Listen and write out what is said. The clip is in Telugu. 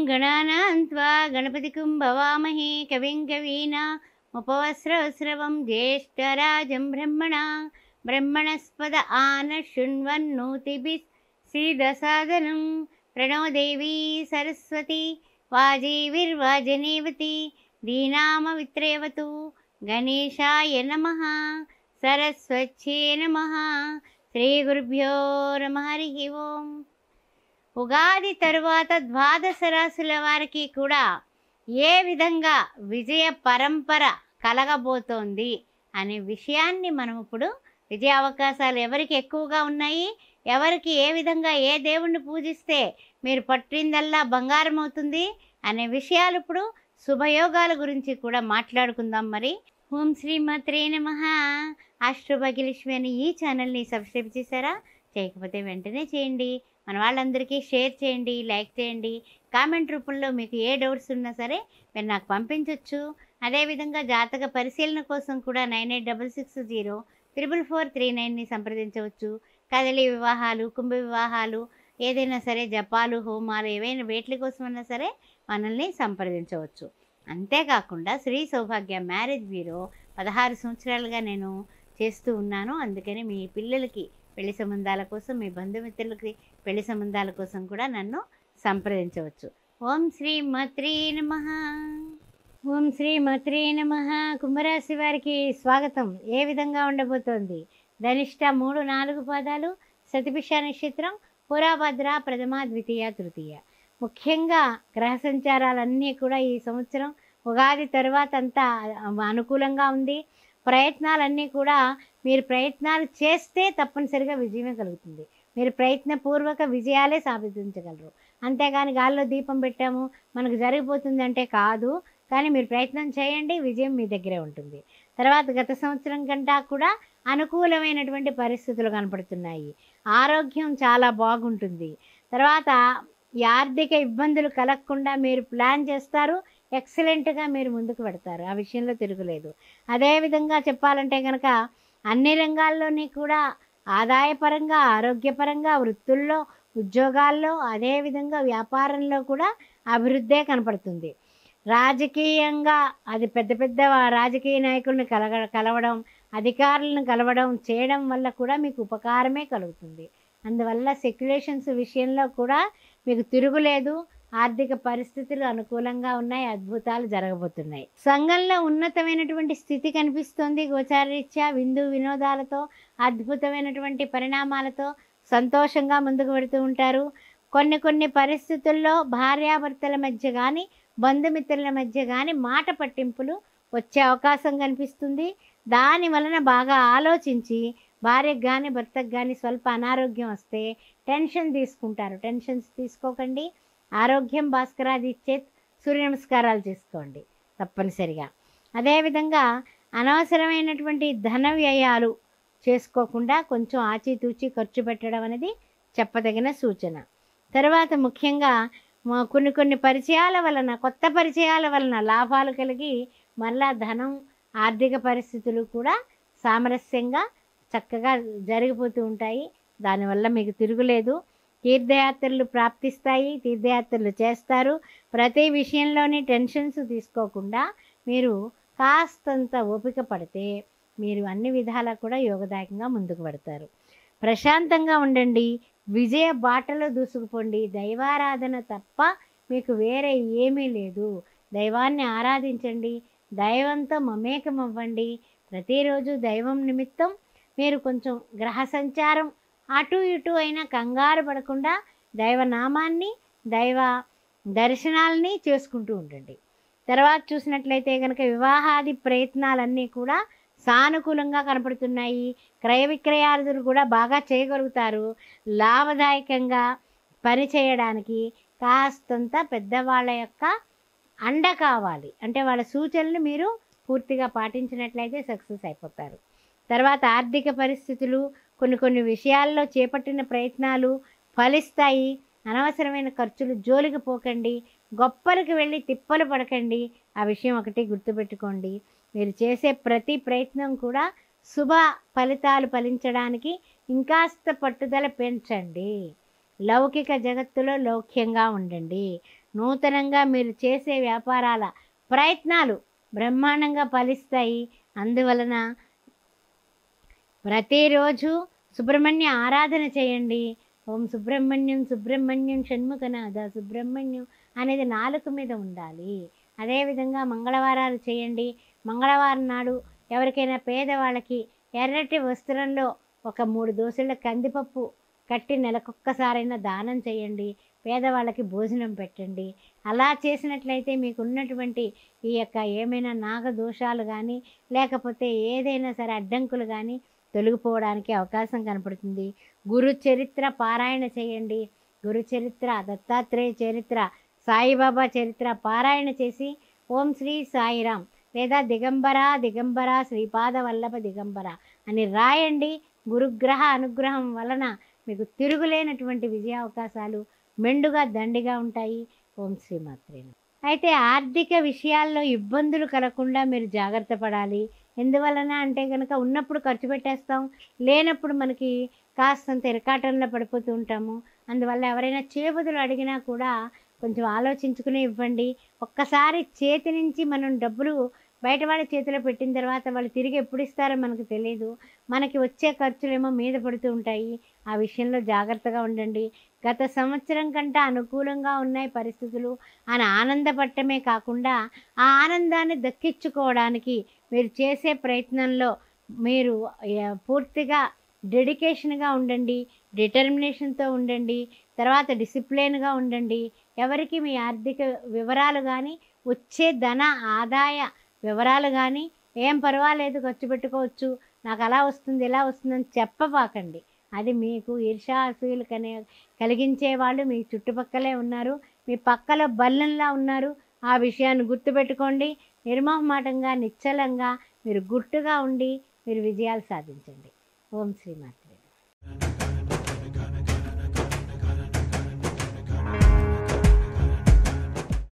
गणानां त्वा गणपतिं भवामहे कविं कवीनामुपवस्रवस्रवं ज्येष्ठराजं ब्रह्मणस्पद आनशृण्वन्नोतिभिः सीदसादनं प्रणो देवी सरस्वती वाजीर्वाजनेवती दीनामवित्रेवतु गणेशाय नमः सरस्वत्यै नमः శ్రీగురుభ్యో నమః హరి ఓం. ఉగాది తరువాత ద్వాదశ రాశుల వారికి కూడా ఏ విధంగా విజయ పరంపర కలగబోతోంది అనే విషయాన్ని మనం ఇప్పుడు విజయ అవకాశాలు ఎవరికి ఎక్కువగా ఉన్నాయి, ఎవరికి ఏ విధంగా ఏ దేవుణ్ణి పూజిస్తే మీరు పట్టిందల్లా బంగారం అవుతుంది అనే విషయాలు ఇప్పుడు శుభయోగాల గురించి కూడా మాట్లాడుకుందాం. మరి ఓం శ్రీమాత్రే నమః. ఆస్ట్రోభాగ్యలక్ష్మి అని ఈ ఛానల్ని సబ్స్క్రైబ్ చేశారా? చేయకపోతే వెంటనే చేయండి. మన వాళ్ళందరికీ షేర్ చేయండి, లైక్ చేయండి. కామెంట్ రూపంలో మీకు ఏ డౌట్స్ ఉన్నా సరే మీరు నాకు పంపించవచ్చు. అదేవిధంగా జాతక పరిశీలన కోసం కూడా 9866044439ని సంప్రదించవచ్చు. కదలి వివాహాలు, కుంభ వివాహాలు, ఏదైనా సరే జపాలు, హోమాలు, ఏవైనా వేట్ల కోసం అన్నా సరే మనల్ని సంప్రదించవచ్చు. అంతేకాకుండా శ్రీ సౌభాగ్య మ్యారేజ్ బ్యూరో 16 సంవత్సరాలుగా నేను చేస్తూ ఉన్నాను. అందుకని మీ పిల్లలకి పెళ్లి సంబంధాల కోసం, మీ బంధుమిత్రులకి పెళ్లి సంబంధాల కోసం కూడా నన్ను సంప్రదించవచ్చు. ఓం శ్రీ మాత్రే నమః. ఓం శ్రీ మాత్రే నమః. కుంభరాశి వారికి స్వాగతం. ఏ విధంగా ఉండబోతోంది? ధనిష్ట 3, 4 పాదాలు, శతభిష నక్షత్రం, పురాభద్ర ప్రథమ, ద్వితీయ, తృతీయ. ముఖ్యంగా గ్రహ సంచారాలన్నీ కూడా ఈ సంవత్సరం ఉగాది తర్వాత అంతా అనుకూలంగా ఉంది. ప్రయత్నాలన్నీ కూడా మీరు ప్రయత్నాలు చేస్తే తప్పనిసరిగా విజయమే కలుగుతుంది. మీరు ప్రయత్నపూర్వక విజయాలే సాధించగలరు. అంతేగాని గాల్లో దీపం పెట్టాము మనకు జరిగిపోతుందంటే కాదు. కానీ మీరు ప్రయత్నం చేయండి, విజయం మీ దగ్గరే ఉంటుంది. తర్వాత గత సంవత్సరం కంటే కూడా అనుకూలమైనటువంటి పరిస్థితులు కనపడుతున్నాయి. ఆరోగ్యం చాలా బాగుంటుంది. తర్వాత ఈ ఆర్థిక ఇబ్బందులు కలగకుండా మీరు ప్లాన్ చేస్తారు, ఎక్సలెంట్గా మీరు ముందుకు పెడతారు. ఆ విషయంలో తిరుగులేదు. అదేవిధంగా చెప్పాలంటే కనుక అన్ని రంగాల్లోని కూడా ఆదాయపరంగా, ఆరోగ్యపరంగా, వృత్తుల్లో, ఉద్యోగాల్లో, అదేవిధంగా వ్యాపారంలో కూడా అభివృద్ధే కనపడుతుంది. రాజకీయంగా అది పెద్ద పెద్ద రాజకీయ నాయకులను కలవడం, అధికారులను కలవడం చేయడం వల్ల కూడా మీకు ఉపకారమే కలుగుతుంది. అందువల్ల సెక్యులేషన్స్ విషయంలో కూడా మీకు తిరుగులేదు. ఆర్థిక పరిస్థితులు అనుకూలంగా ఉన్నాయి. అద్భుతాలు జరగబోతున్నాయి. సంఘంలో ఉన్నతమైనటువంటి స్థితి కనిపిస్తోంది. గోచారరీత్యా విందు వినోదాలతో, అద్భుతమైనటువంటి పరిణామాలతో సంతోషంగా ముందుకు పెడుతూ ఉంటారు. కొన్ని పరిస్థితుల్లో భార్యాభర్తల మధ్య కానీ, బంధుమిత్రుల మధ్య కానీ మాట పట్టింపులు వచ్చే అవకాశం కనిపిస్తుంది. దాని వలన బాగా ఆలోచించి భార్యకు కానీ భర్తకు కానీ స్వల్ప అనారోగ్యం వస్తే టెన్షన్ తీసుకుంటారు. టెన్షన్స్ తీసుకోకండి. ఆరోగ్యం భాస్కరాది ఇచ్చేత్, సూర్య నమస్కారాలు చేసుకోండి తప్పనిసరిగా. అదేవిధంగా అనవసరమైనటువంటి ధన వ్యయాలు చేసుకోకుండా కొంచెం ఆచితూచి ఖర్చు పెట్టడం అనేది చెప్పదగిన సూచన. తర్వాత ముఖ్యంగా కొన్ని పరిచయాల వలన, కొత్త పరిచయాల వలన లాభాలు కలిగి మళ్ళా ధనం, ఆర్థిక పరిస్థితులు కూడా సామరస్యంగా చక్కగా జరిగిపోతూ ఉంటాయి. దానివల్ల మీకు తిరుగులేదు. తీర్థయాత్రలు ప్రాప్తిస్తాయి, తీర్థయాత్రలు చేస్తారు. ప్రతి విషయంలోని టెన్షన్స్ తీసుకోకుండా మీరు కాస్తంత ఓపిక పడితే మీరు అన్ని విధాలా కూడా యోగదాయకంగా ముందుకు పడతారు. ప్రశాంతంగా ఉండండి, విజయ బాటలో దూసుకుపోండి. దైవారాధన తప్ప మీకు వేరే ఏమీ లేదు. దైవాన్ని ఆరాధించండి, దైవంతో మమేకం అవ్వండి. ప్రతిరోజు దైవం నిమిత్తం మీరు కొంచెం గ్రహ సంచారం అటు ఇటు అయినా కంగారు పడకుండా దైవనామాన్ని, దైవ దర్శనాలని చేసుకుంటూ ఉండండి. తర్వాత చూసినట్లయితే కనుక వివాహాది ప్రయత్నాలన్నీ కూడా సానుకూలంగా కనపడుతున్నాయి. క్రయ విక్రయాదులు కూడా బాగా చేయగలుగుతారు. లాభదాయకంగా పని చేయడానికి కాస్తంత పెద్దవాళ్ళ యొక్క అండ కావాలి. అంటే వాళ్ళ సూచనలు మీరు పూర్తిగా పాటించినట్లయితే సక్సెస్ అయిపోతారు. తర్వాత ఆర్థిక పరిస్థితులు, కొన్ని విషయాల్లో చేపట్టిన ప్రయత్నాలు ఫలిస్తాయి. అనవసరమైన ఖర్చులు జోలికి పోకండి. గొప్పలకు వెళ్ళి తిప్పలు పడకండి. ఆ విషయం ఒకటి గుర్తుపెట్టుకోండి. మీరు చేసే ప్రతి ప్రయత్నం కూడా శుభ ఫలితాలు ఫలించడానికి ఇంకాస్త పట్టుదల పెంచండి. లౌకిక జగత్తులో లౌక్యంగా ఉండండి. నూతనంగా మీరు చేసే వ్యాపారాల ప్రయత్నాలు బ్రహ్మాండంగా ఫలిస్తాయి. అందువలన ప్రతిరోజు సుబ్రహ్మణ్య ఆరాధన చేయండి. ఓం సుబ్రహ్మణ్యం సుబ్రహ్మణ్యం షణ్ముఖనాథ సుబ్రహ్మణ్యం అనేది నాలుక మీద ఉండాలి. అదేవిధంగా మంగళవారాలు చేయండి. మంగళవారం నాడు ఎవరికైనా పేదవాళ్ళకి ఎర్రటి వస్త్రంలో ఒక 3 దోసెల కందిపప్పు కట్టి నెలకొక్కసారైనా దానం చేయండి. పేదవాళ్ళకి భోజనం పెట్టండి. అలా చేసినట్లయితే మీకు ఉన్నటువంటి ఈ యొక్క ఏమైనా నాగదోషాలు కానీ లేకపోతే ఏదైనా సరే అడ్డంకులు కానీ తొలగిపోవడానికి అవకాశం కనపడుతుంది. గురు చరిత్ర పారాయణ చేయండి. గురు చరిత్ర, దత్తాత్రేయ చరిత్ర, సాయిబాబా చరిత్ర పారాయణ చేసి ఓం శ్రీ సాయిరామ్ లేదా దిగంబర దిగంబర శ్రీపాద వల్లభ దిగంబర అని రాయండి. గురుగ్రహ అనుగ్రహం వలన మీకు తిరుగులేనటువంటి విజయ అవకాశాలు మెండుగా దండిగా ఉంటాయి. ఓం శ్రీమాత్రే నమః. అయితే ఆర్థిక విషయాల్లో ఇబ్బందులు కలగకుండా మీరు జాగ్రత్త పడాలి. ఎందువలన అంటే కనుక ఉన్నప్పుడు ఖర్చు పెట్టేస్తాం, లేనప్పుడు మనకి కాస్తంత ఇరకాటంలో పడిపోతూ ఉంటాము. అందువల్ల ఎవరైనా చేబదులు అడిగినా కూడా కొంచెం ఆలోచించుకుని ఇవ్వండి. ఒక్కసారి చేతి నుంచి మనం డబ్బులు బయట వాళ్ళ చేతిలో పెట్టిన తర్వాత వాళ్ళు తిరిగి ఎప్పుడు ఇస్తారో మనకు తెలియదు. మనకి వచ్చే ఖర్చులేమో మీద పడుతూ ఉంటాయి. ఆ విషయంలో జాగ్రత్తగా ఉండండి. గత సంవత్సరం కంటే అనుకూలంగా ఉన్నాయి పరిస్థితులు అని ఆనందపడటమే కాకుండా ఆ ఆనందాన్ని దక్కించుకోవడానికి మీరు చేసే ప్రయత్నంలో మీరు పూర్తిగా డెడికేషన్గా ఉండండి, డిటర్మినేషన్తో ఉండండి, తర్వాత డిసిప్లిన్గా ఉండండి. ఎవరికి మీ ఆర్థిక వివరాలు కానీ వచ్చే ధన ఆదాయ వివరాలు కానీ ఏం పర్వాలేదు ఖర్చు పెట్టుకోవచ్చు, నాకు అలా వస్తుంది ఇలా వస్తుందని చెప్పబాకండి. అది మీకు ఈర్ష్య అసూయలు కలిగించే వాళ్ళు మీ చుట్టుపక్కలే ఉన్నారు, మీ పక్కలో బల్లంలా ఉన్నారు. ఆ విషయాన్ని గుర్తుపెట్టుకోండి. నిర్మోహమాటంగా నిశ్చలంగా మీరు గుట్టుగా ఉండి మీరు విజయాలు సాధించండి. ఓం శ్రీమాత.